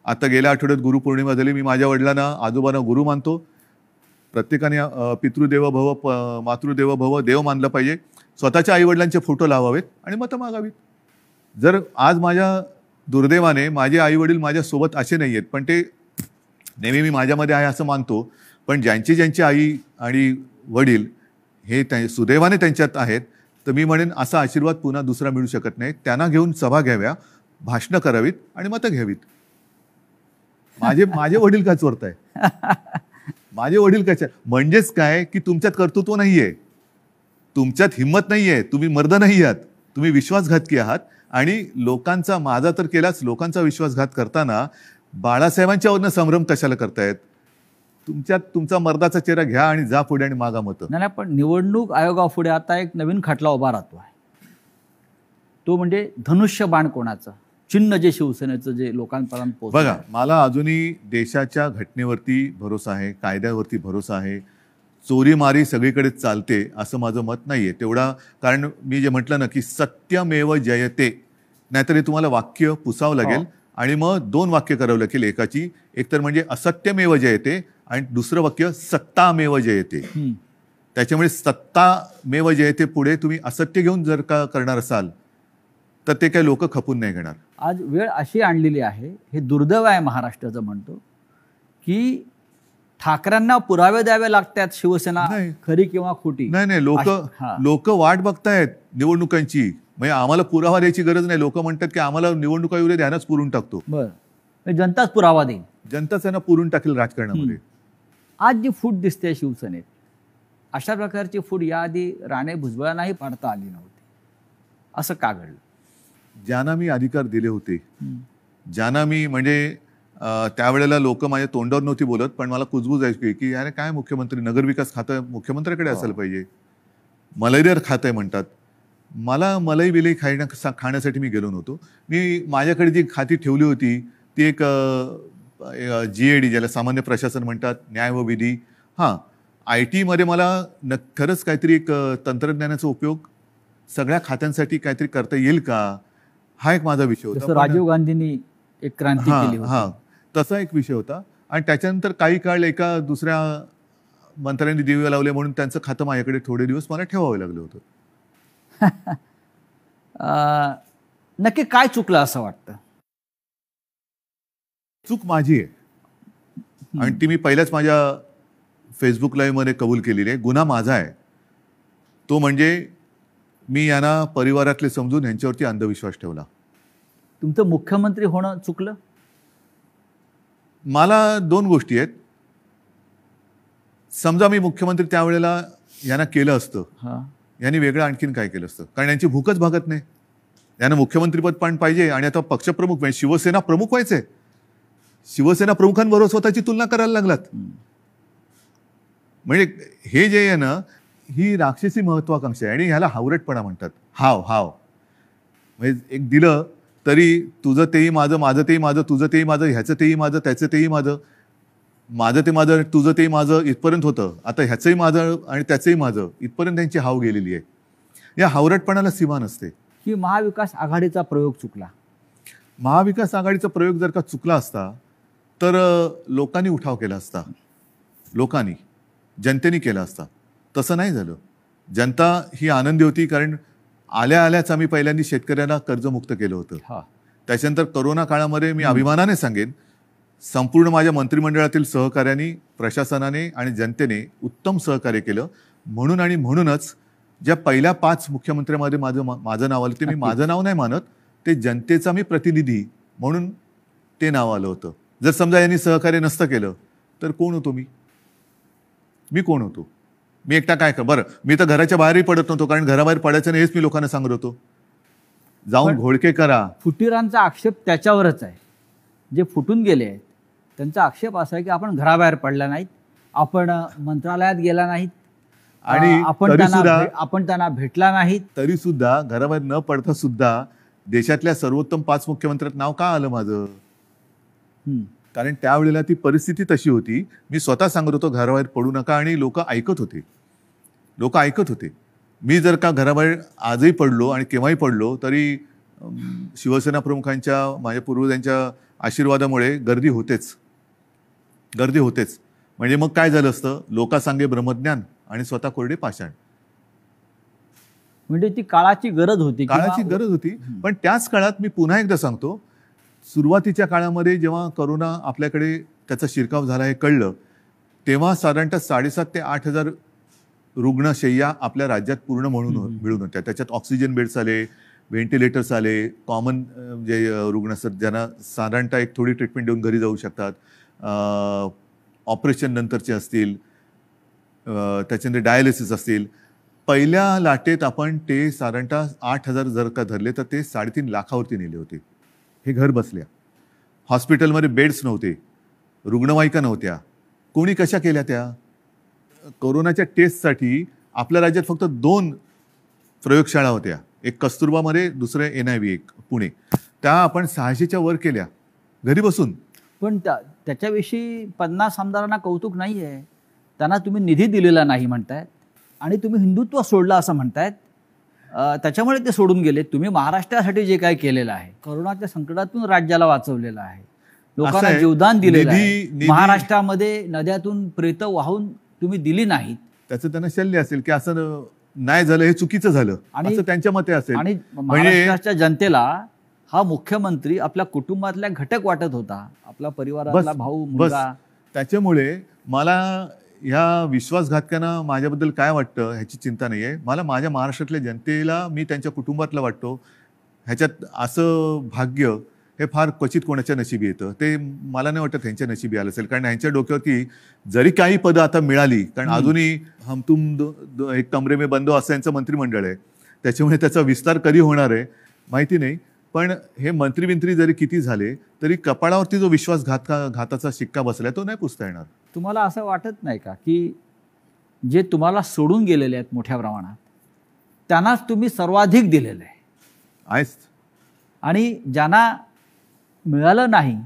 आता गेल्या आठवड्यात गुरुपौर्णिमा झाली. मी माझ्या वडिलांना, आजोबांना गुरु मानतो. प्रत्येकाने पितृदेव भव मातृदेव भव देव मानलं पाहिजे. स्वतःच्या आईवडिलांचे फोटो लावावेत आणि मतं मागावीत. जर आज माझ्या दुर्दैवाने माझे आईवडील माझ्यासोबत असे नाही आहेत, पण ते नेहमी मी माझ्यामध्ये आहे असं मानतो, पण ज्यांची आई आणि वडील हे सुदैवाने त्यांच्यात आहेत, तर मी म्हणेन असा आशीर्वाद पुन्हा दुसरा मिळू शकत नाही. त्यांना घेऊन सभा घ्याव्या, भाषणं करावीत आणि मतं घ्यावीत. माझे वडील काय चोरताय? माझे वडील काय? म्हणजेच काय की तुमच्यात कर्तृत्व नाहीये, तुमच्यात हिंमत नाहीये, तुम्ही मर्द नाही आहात, तुम्ही विश्वासघातकी आहात. आणि लोकांचा, माझा तर केलाच, लोकांचा विश्वासघात करताना बाळासाहेबांच्यावरनं संभ्रम कशाला करतायत? तुमच्यात तुमचा मर्दाचा चेहरा घ्या आणि जा पुढे आणि मागा मतं. नाही, पण निवडणूक आयोगापुढे आता एक नवीन खटला उभा राहतो आहे. तो म्हणजे धनुष्यबाण कोणाचं चिन्ह, जे शिवसेनेचं जे लोकांपर्यंत पोहोचलं. बघा, मला अजूनही देशाच्या घटनेवरती भरोसा आहे, कायद्यावरती भरोसा आहे. चोरीमारी सगळीकडे चालते असं माझं मत नाहीये तेवढा. कारण मी जे म्हटलं ना की सत्यमेव जयते, नाहीतर हे तुम्हाला वाक्य पुसावं लागेल आणि मग 2 वाक्य करावं लागेल एकाची. एक तर म्हणजे असत्यमेव जयते आणि दुसरं वाक्य सत्तामेव जयते. त्याच्यामुळे सत्तामेव जयते पुढे तुम्ही असत्य घेऊन जर का करणार असाल तर ते काही लोक खपून नाही घेणार. आज वेळ अशी आणलेली आहे, हे दुर्दैव आहे महाराष्ट्राचं म्हणतो, की ठाकरेंना पुरावे द्यावे लागतात शिवसेना खरी किंवा खोटी. नाही, लोक वाट बघतायत निवडणुकांची. म्हणजे आम्हाला पुरावा द्यायची गरज नाही. लोक म्हणतात की आम्हाला निवडणुका येऊ दे, ध्यानच पुरून टाकतो. बरं, जनताच पुरावा देईल, जनताच त्यांना पुरून टाकेल राजकारणामध्ये. आज जी फूट दिसते शिवसेनेत, अशा प्रकारची फूट याआधी राणे भुजबळांनाही पाडता आली नव्हती. असं का घडलं? ज्यांना मी अधिकार दिले होते, ज्यांना मी म्हणजे त्यावेळेला लोक माझ्या तोंडावर नव्हती बोलत, पण मला कुजबूज ऐकू की अरे काय मुख्यमंत्री, नगरविकास खातं मुख्यमंत्र्याकडे असायला पाहिजे, मलाईदार खातं आहे म्हणतात. मला मलाई विलई खाण्यासाठी मी गेलो नव्हतो. मी माझ्याकडे जी खाती ठेवली होती ती एक GAD, ज्याला सामान्य प्रशासन म्हणतात, न्याय व विधी. IT मध्ये मला खरंच काहीतरी एक तंत्रज्ञानाचा उपयोग सगळ्या खात्यांसाठी काहीतरी करता येईल का, हा एक माझा विषय होता. राजीव गांधींनी एक क्रांती केली होती, तसा एक विषय होता. आणि त्याच्यानंतर काही काळ एका दुसऱ्या मंत्र्यांनी दिवे लावले म्हणून त्यांचं खातं माझ्याकडे थोडे दिवस मला ठेवावं लागलं होतं. नक्की काय चुकलं असं वाटतं? चूक माझी आहे आणि ती मी पहिल्याच माझ्या फेसबुक लाईव्ह मध्ये कबूल केलेली आहे. गुन्हा माझा आहे, तो म्हणजे मी यांना परिवारातले समजून यांच्यावरती अंधविश्वास ठेवला. तुमचं मुख्यमंत्री होणं चुकलं? मला 2 गोष्टी आहेत. समजा मी मुख्यमंत्री त्यावेळेला यांना केलं असतं, हां, यांनी वेगळं आणखीन काय केलं असतं, कारण यांची भूकच भागत नाही. यांना मुख्यमंत्रीपद पण पाहिजे आणि आता पक्षप्रमुख म्हणजे शिवसेना प्रमुख व्हायचे. शिवसेना प्रमुखांबरोबर स्वतःची तुलना करायला लागलात. म्हणजे हे जे आहे ना, ही राक्षसी महत्वाकांक्षा आहे आणि ह्याला हावरटपणा म्हणतात. हाव हाव म्हणजे एक दिलं तरी तुझं तेही माझं, माझं तेही माझं, तुझं तेही माझं, ह्याचं तेही माझं, त्याचं तेही माझं, माझं ते माझं, तुझं तेही माझं इथपर्यंत होतं. आता ह्याचंही माझं आणि त्याचंही माझं इथपर्यंत त्यांची हाव गेलेली आहे. या हावरटपणाला सीमा नसते. की महाविकास आघाडीचा प्रयोग चुकला? महाविकास आघाडीचा प्रयोग जर का चुकला असता तर लोकांनी उठाव केला असता. लोकांनी, जनतेने केला असता. तसं नाही झालं. जनता ही आनंदी होती कारण आल्या आल्याच आम्ही पहिल्यांदा शेतकऱ्यांना कर्जमुक्त केलं होतं. हां, त्याच्यानंतर कोरोना काळामध्ये मी अभिमानाने सांगेन संपूर्ण माझ्या मंत्रिमंडळातील सहकार्यांनी, प्रशासनाने आणि जनतेने उत्तम सहकार्य केलं. म्हणून आणि म्हणूनच ज्या पहिल्या 5 मुख्यमंत्र्यांमध्ये माझं नाव आलं, ते मी माझं नाव नाही मानत, ते जनतेचा मी प्रतिनिधी म्हणून ते नाव आलं होतं. जर समजा यांनी सहकार्य नसतं केलं तर कोण होतो मी? मी कोण होतो? मी एकटा काय कर बरं, मी तर घराच्या बाहेरही पडत नव्हतो कारण घराबाहेर पडायचं नाही हेच मी लोकांना सांगत होतो. जाऊन पण घोळके करा. फुटीरांचा आक्षेप त्याच्यावरच आहे. जे फुटून गेले आहेत त्यांचा आक्षेप असा आहे की आपण घराबाहेर पडला नाहीत, आपण मंत्रालयात गेला नाहीत आणि आपण त्यांना भेटला नाहीत. तरी सुद्धा घराबाहेर न पडता सुद्धा देशातल्या सर्वोत्तम 5 मुख्यमंत्र्यात नाव का आलं माझं? कारण त्यावेळेला ती परिस्थिती तशी होती. मी स्वतः सांगत होतो घराबाहेर पडू नका आणि लोक ऐकत होते. लोक ऐकत होते. मी जर का घराबाहेर आजही पडलो आणि केव्हाही पडलो तरी शिवसेना प्रमुखांच्या, माझ्या पूर्वजांच्या आशीर्वादामुळे गर्दी होतेच. गर्दी होतेच. म्हणजे मग काय झालं असतं? लोकांसांगे ब्रह्मज्ञान आणि स्वतः कोरडे पाषाण. म्हणजे ती काळाची गरज होती. काळाची गरज होती. पण त्याच काळात मी पुन्हा एकदा सांगतो, सुरुवातीच्या काळामध्ये जेव्हा कोरोना आपल्याकडे त्याचा शिरकाव झाला हे कळलं, तेव्हा साधारणतः 7,500 ते 8,000 रुग्णशय्या आपल्या राज्यात पूर्ण मिळून होत्या. त्याच्यात ऑक्सिजन बेड्स आले, व्हेंटिलेटर्स आले, कॉमन जे रुग्ण असतात ज्यांना साधारणतः एक थोडी ट्रीटमेंट देऊन घरी जाऊ शकतात, ऑपरेशन नंतरचे असतील, त्याच्यानंतर डायलिसिस असतील. पहिल्या लाटेत आपण ते साधारणतः 8,000 जर का धरले तर ते 3.5 लाखावरती नेले होते. हे घर बसल्या. हॉस्पिटलमध्ये बेड्स नव्हते, रुग्णवाहिका नव्हत्या. कोणी कशा केल्या त्या? कोरोनाच्या टेस्टसाठी आपल्या राज्यात फक्त 2 प्रयोगशाळा होत्या. एक कस्तुरबामध्ये, दुसरं NIV एक पुणे. त्या आपण 600च्या वर केल्या घरी बसून. पण त्याच्याविषयी 50 आमदारांना कौतुक नाही आहे. त्यांना तुम्ही निधी दिलेला नाही म्हणतायत आणि तुम्ही हिंदुत्व सोडलं असं म्हणतायत. त्याच्यामुळे ते सोडून गेले. तुम्ही महाराष्ट्रासाठी जे काय केलेलं आहे, कोरोनाच्या संकटातून राज्याला वाचवलेलं आहे, लोकांना जीवदान दिलेलं आहे. महाराष्ट्रामध्ये नद्यातून प्रेतं वाहून तुम्ही दिली नाहीत. त्याचं त्यांना शल्य असेल की असं नाही झालं, हे चुकीचं झालं असं त्यांच्या मते असेल. आणि महाराष्ट्राच्या जनतेला हा मुख्यमंत्री आपल्या कुटुंबातल्या घटक वाटत होता, आपला परिवारातला भाऊ, मुलगा. त्याच्यामुळे मला ह्या विश्वासघातकांना माझ्याबद्दल काय वाटतं ह्याची चिंता नाही आहे. मला माझ्या महाराष्ट्रातल्या जनतेला मी त्यांच्या कुटुंबातला वाटतो. ह्याच्यात असं भाग्य हे फार क्वचित कोणाच्या नशिबी येतं. ते मला नाही वाटत ह्यांच्या नशिबी आलं असेल. कारण ह्यांच्या डोक्यावरती जरी काही पदं आता मिळाली, कारण अजूनही हम तुम एक कमरे में बंद असं यांचं मंत्रिमंडळ आहे, त्याच्यामुळे त्याचा विस्तार कधी होणार आहे माहिती नाही. पण हे मंत्री जरी किती झाले तरी कपाळावरती जो घाताचा शिक्का बसलाय तो नाही पुसता येणार. तुम्हाला असं वाटत नाही का की जे तुम्हाला सोडून गेलेले आहेत मोठ्या प्रमाणात त्यांनाच तुम्ही सर्वाधिक दिलेलं आहे आणि ज्यांना मिळालं नाही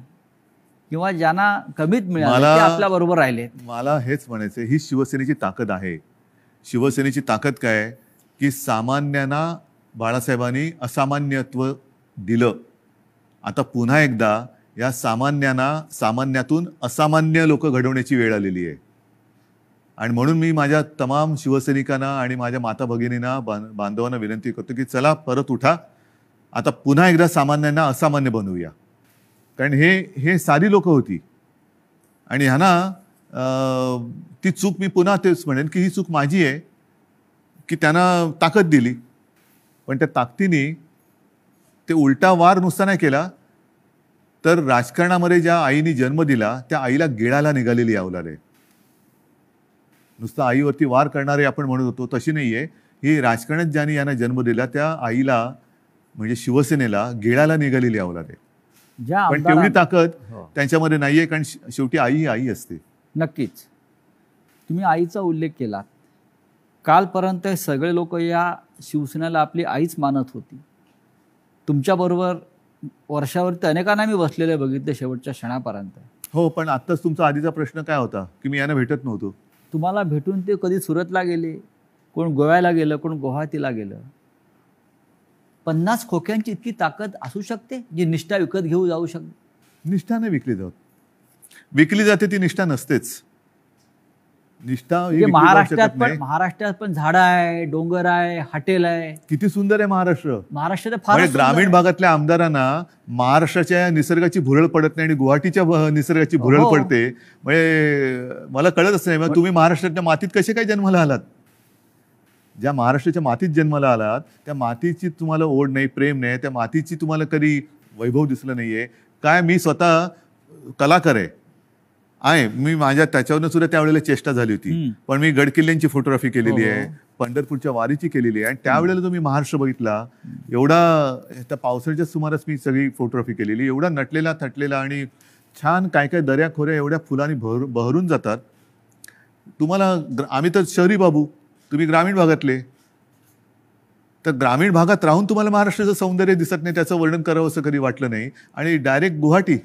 किंवा ज्यांना कमीत मिळालं ते आपल्या बरोबर राहिले? मला हेच म्हणायचं, ही शिवसेनेची ताकद आहे. शिवसेनेची ताकद काय की सामान्यांना बाळासाहेबांनी असामान्यत्व दिलं. आता पुन्हा एकदा या सामान्यातून असामान्य लोक घडवण्याची वेळ आलेली आहे. आणि म्हणून मी माझ्या तमाम शिवसैनिकांना आणि माझ्या माता भगिनींना, बांधवांना विनंती करतो की चला परत उठा. आता पुन्हा एकदा सामान्यांना असामान्य बनवूया. कारण हे साधी लोक होती आणि ह्यांना ती चूक, मी पुन्हा तेच म्हणेन की ही चूक माझी आहे की त्यांना ताकद दिली. पण त्या ताकदीने ते उलटा वार नुसता नाही केला, तर राजकारणामध्ये ज्या आईने जन्म दिला त्या आईला गिळायला निघालेली अवलाद आहे. नुसतं आईवरती वार करणारे आपण म्हणत होतो तशी नाहीये ही. राजकारणात ज्यांनी यांना जन्म दिला त्या आईला म्हणजे शिवसेनेला गिळायला निघालेली अवलाद आहे. ज्या पण तेवढी ताकद हो. त्यांच्यामध्ये नाहीये, कारण शेवटी आई ही आई असते. नक्कीच. तुम्ही आईचा उल्लेख केला. कालपर्यंत हे सगळे लोक या शिवसेनेला आपली आईच मानत होती. तुमच्याबरोबर वर्षावरती अनेकांना मी बसलेले बघितले शेवटच्या क्षणापर्यंत. हो, पण आत्ताच तुमचा आधीचा प्रश्न काय होता की मी यांना भेटत नव्हतो. तुम्हाला भेटून ते कधी सुरतला गेले, कोण गोव्याला गेलं, कोण गुवाहाटीला गेलं. 50 खोक्यांची इतकी ताकद असू शकते जी निष्ठा विकत घेऊ जाऊ शकते? निष्ठा नाही विकली जात. विकली जाते ती निष्ठा नसतेच. निष्ठा ही विकली जाऊ महाराष्ट्रात शकत पण नाही. महाराष्ट्रात पण झाडं आहे, डोंगर आहे, हॉटेल आहे. किती सुंदर आहे महाराष्ट्र. महाराष्ट्रात फार म्हणजे ग्रामीण भागातल्या आमदारांना महाराष्ट्राच्या निसर्गाची भुरळ पडत नाही आणि गुवाहाटीच्या निसर्गाची भुरळ हो. पडते. म्हणजे मला कळतच नाही मग तुम्ही महाराष्ट्राच्या मातीत कसे काय जन्माला आलात. ज्या महाराष्ट्राच्या मातीत जन्माला आलात त्या मातीची तुम्हाला ओढ नाही, प्रेम नाही, त्या मातीची तुम्हाला कधी वैभव दिसलं नाहीये काय. मी स्वतः कलाकार आहे. मी माझ्या त्याच्यावरनं सुद्धा त्यावेळेला चेष्टा झाली होती. पण मी गडकिल्ल्यांची फोटोग्राफी केलेली आहे, पंढरपूरच्या वारीची केलेली आहे. आणि त्यावेळेला जो मी महाराष्ट्र बघितला एवढा, त्या पावसाळ्याच्या सुमारास मी सगळी फोटोग्राफी केलेली, एवढा नटलेला थटलेला आणि छान काय काय दऱ्या खोऱ्या एवढ्या फुलांनी बहरून जातात. तुम्हाला आम्ही तर शहरी बाबू, तुम्ही ग्रामीण भागातले, तर ग्रामीण भागात राहून तुम्हाला महाराष्ट्राचं सौंदर्य दिसत नाही, त्याचं वर्णन करावं असं कधी वाटलं नाही. आणि डायरेक्ट गुवाहाटी,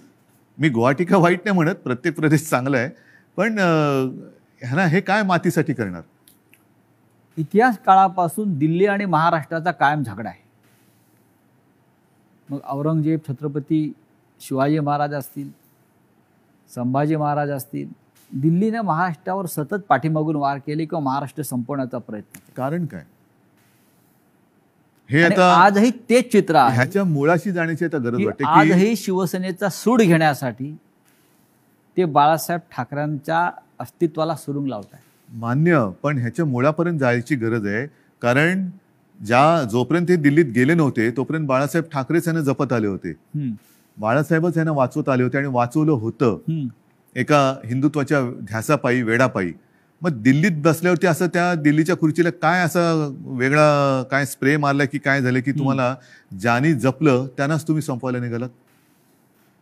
मी गुवाहाटी का वाईट नाही म्हणत, प्रत्येक प्रदेश चांगला आहे, पण ह्यांना हे काय मातीसाठी करणार. इतिहास काळापासून दिल्ली आणि महाराष्ट्राचा कायम झगडा आहे. मग औरंगजेब, छत्रपती शिवाजी महाराज असतील, संभाजी महाराज असतील, दिल्लीने महाराष्ट्रावर सतत पाठीमागून वार केले किंवा महाराष्ट्र संपवण्याचा प्रयत्न केला. कारण काय हे आणि आता आजही तेच चित्र आहे. ह्याच्या मुळाशी जाण्याची आता गरज की वाटते की आजही शिवसेनेचा सूड घेण्यासाठी ते बाळासाहेब ठाकरेंच्या अस्तित्वाला सुरुंग लावत आहे. मान्य, पण ह्याच्या मुळापर्यंत जायची गरज आहे. कारण जोपर्यंत ते दिल्लीत गेले नव्हते तोपर्यंत बाळासाहेब ठाकरेच यांना जपत आले होते. बाळासाहेबच यांना वाचवत आले होते आणि वाचवलं होतं एका हिंदुत्वाच्या ध्यासापायी, वेडापायी. मग दिल्लीत बसल्यावरती असं त्या दिल्लीच्या खुर्चीला काय असं वेगळा काय स्प्रे मारला की काय झालं की तुम्हाला ज्यांनी जपलं त्यांनाच तुम्ही संपवायला निघालात.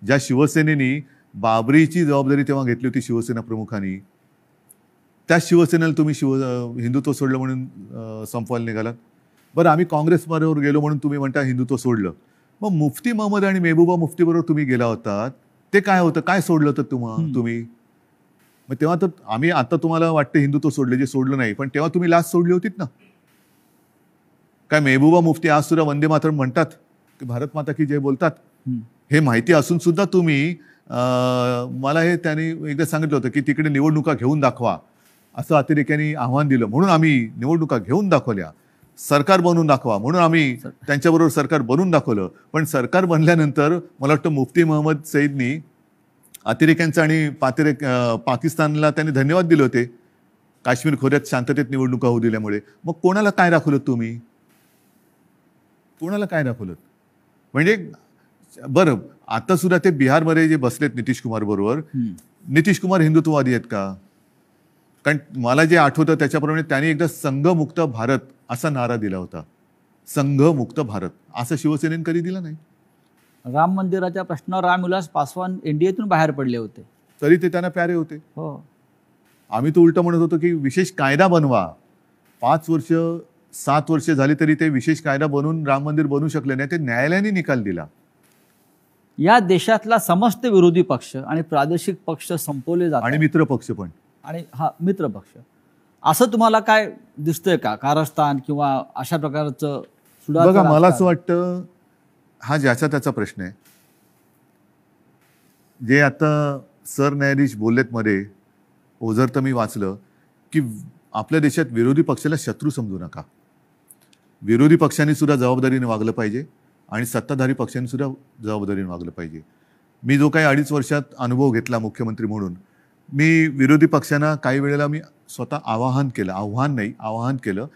ज्या शिवसेनेनी बाबरीची जबाबदारी तेव्हा घेतली होती शिवसेना प्रमुखांनी, त्या शिवसेनेला तुम्ही हिंदुत्व सोडलं म्हणून संपवायला निघालात. बरं, आम्ही काँग्रेसबरोबर गेलो म्हणून तुम्ही म्हणता हिंदुत्व सोडलं. मग मुफ्ती महम्मद आणि मेहबूबा मुफ्तीबरोबर तुम्ही गेला होतात, ते काय होतं, काय सोडलं होतं तुम्ही. मग तेव्हा तर आम्ही आता तुम्हाला वाटतं हिंदुत्व सोडले, जे सोडलं नाही, पण तेव्हा तुम्ही लाच सोडली होतीत ना. काय मेहबूबा मुफ्ती आज सुद्धा वंदे मातरम म्हणतात, की भारत माता की जय बोलतात. हे माहिती असून सुद्धा तुम्ही मला हे त्यांनी एकदा सांगितलं होतं की तिकडे निवडणुका घेऊन दाखवा असं अतिरेक्यांनी आव्हान दिलं, म्हणून आम्ही निवडणुका घेऊन दाखवल्या. सरकार बनवून दाखवा म्हणून आम्ही त्यांच्याबरोबर सरकार बनवून दाखवलं. पण सरकार बनल्यानंतर मला वाटतं मुफ्ती महम्मद सईदनी अतिरेक्यांचं आणि पाकिस्तानला त्यांनी धन्यवाद दिले होते काश्मीर खोऱ्यात शांततेत निवडणुका होऊ दिल्यामुळे. मग कोणाला काय दाखवलं तुम्ही, कोणाला काय दाखवलं. म्हणजे बरं, आता सुद्धा ते बिहारमध्ये जे बसलेत नितीश कुमार बरोबर, नितीश कुमार हिंदुत्ववादी आहेत का. कारण मला जे आठवतं त्याच्याप्रमाणे त्यांनी एकदा संघमुक्त भारत असा नारा दिला होता. संघमुक्त भारत असं शिवसेनेने कधी दिला नाही. राम मंदिराच्या प्रश्नावर रामविलास पासवान एनडीएतून बाहेर पडले होते, तरी ते त्यांना प्यारे होते. हो, आम्ही तो उलट म्हणत होतो की विशेष कायदा बनवा. 5 वर्ष 7 वर्ष झाली तरी ते विशेष कायदा बनवून राम मंदिर बनवू शकले नाही. ते न्यायालयाने निकाल दिला. या देशातला समस्त विरोधी पक्ष आणि प्रादेशिक पक्ष संपवले जातात आणि मित्र पक्ष पण, आणि हा मित्र पक्ष. असं तुम्हाला काय दिसतंय का कारस्थान किंवा अशा प्रकारचं सुडाचं बघा, मला राजकारण? असं वाटतं हा ज्याचा त्याचा प्रश्न आहे. जे आता सरन्यायाधीश बोललेत मध्ये, ओझर तर मी वाचलं की आपल्या देशात विरोधी पक्षाला शत्रू समजू नका. विरोधी पक्षांनी सुद्धा जबाबदारीने वागलं पाहिजे आणि सत्ताधारी पक्षांनी सुद्धा जबाबदारीने वागलं पाहिजे. मी जो काही 2.5 वर्षात अनुभव घेतला मुख्यमंत्री म्हणून, मी विरोधी पक्षांना काही वेळेला मी स्वतः आवाहन केलं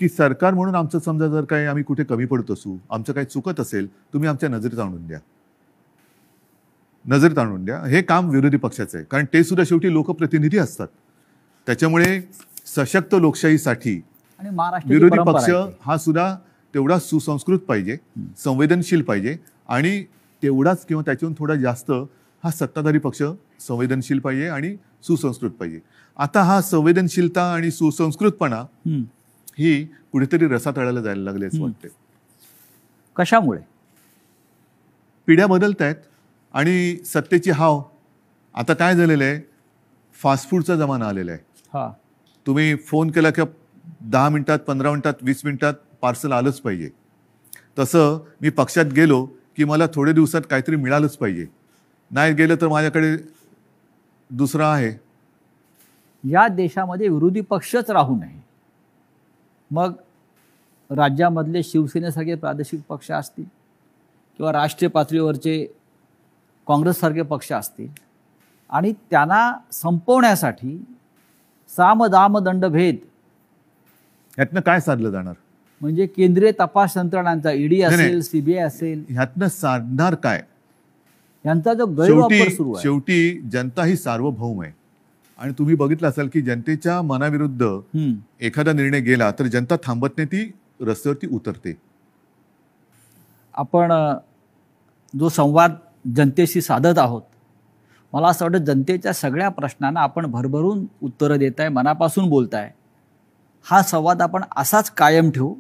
की सरकार म्हणून आमचं समजा जर काही आम्ही कुठे कमी पडत असू, आमचं काही चुकत असेल, तुम्ही आमच्या नजरेत आणून द्या. नजरेत आणून द्या. हे काम विरोधी पक्षाचं आहे, कारण ते सुद्धा शेवटी लोकप्रतिनिधी असतात. त्याच्यामुळे सशक्त लोकशाहीसाठी आणि महाराष्ट्राची विरोधी परंपरा पक्ष आहे. हा सुद्धा तेवढा सुसंस्कृत पाहिजे, संवेदनशील पाहिजे, आणि तेवढाच किंवा त्याच्याहून थोडा जास्त हा सत्ताधारी पक्ष संवेदनशील पाहिजे आणि सुसंस्कृत पाहिजे. आता हा संवेदनशीलता आणि सुसंस्कृतपणा ही कुठेतरी रसातळाला जायला लागले असं वाटते. कशामुळे? पिढ्या बदलत आहेत आणि सत्तेची हाव. आता काय झालेलं आहे, फास्ट फूडचा जमाना आलेला आहे. हा, तुम्ही फोन केला की 10 मिनिटात, 15 मिनिटात, 20 मिनिटात पार्सल आलंच पाहिजे. तसं मी पक्षात गेलो की मला थोड्या दिवसात काहीतरी मिळालंच पाहिजे. नाही गेलं तर माझ्याकडे दुसरा आहे. या देशामध्ये विरोधी पक्षच राहू नये. मग राज्यामधले शिवसेनेसारखे प्रादेशिक पक्ष असतील किंवा राष्ट्रीय पातळीवरचे काँग्रेससारखे पक्ष असतील, आणि त्यांना संपवण्यासाठी साम दाम दंडभेद ह्यातनं काय साधलं जाणार? म्हणजे केंद्रीय तपास यंत्रणांचा ईडी नाही. असेल, सीबीआय असेल, ह्यातनं साधणार काय? यांचा जो गैरवापर सुरू आहे. शेवटी जनता ही सार्वभौम आहे, आणि तुम्ही बघितलं असाल की जनतेच्या मनाविरुद्ध एखादा निर्णय गेला तर जनता थांबत नाही, ती रस्त्यावरती उतरते. आपण जो संवाद जनतेशी साधत आहोत, मला असं वाटतं जनतेच्या सगळ्या प्रश्नांना आपण भरभरून उत्तरं देताय, मनापासून बोलताय. हा संवाद आपण असाच कायम ठेवू.